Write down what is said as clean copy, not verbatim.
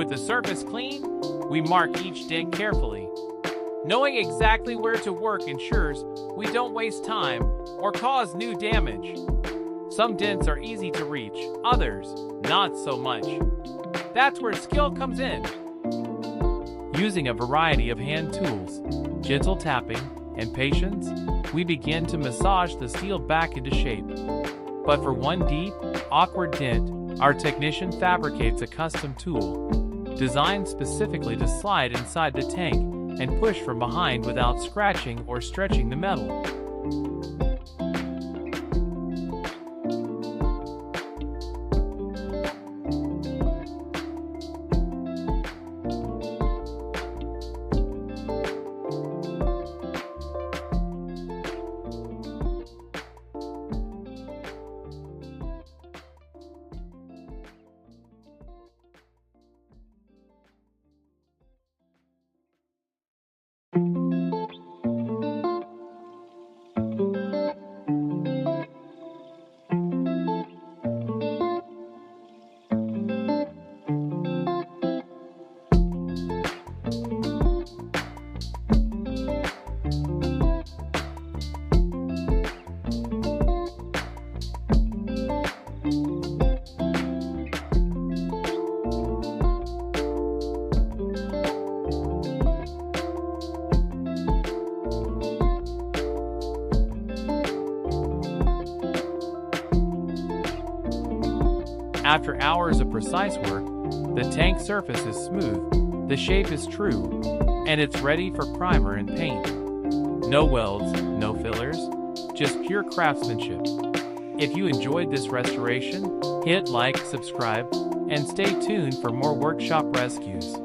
With the surface clean, we mark each dent carefully. Knowing exactly where to work ensures we don't waste time or cause new damage. Some dents are easy to reach, others not so much. That's where skill comes in. Using a variety of hand tools, gentle tapping, and patience, we begin to massage the steel back into shape. But for one deep, awkward dent, our technician fabricates a custom tool, designed specifically to slide inside the tank and push from behind without scratching or stretching the metal. After hours of precise work, the tank surface is smooth, the shape is true, and it's ready for primer and paint. No welds, no fillers, just pure craftsmanship. If you enjoyed this restoration, hit like, subscribe, and stay tuned for more workshop rescues.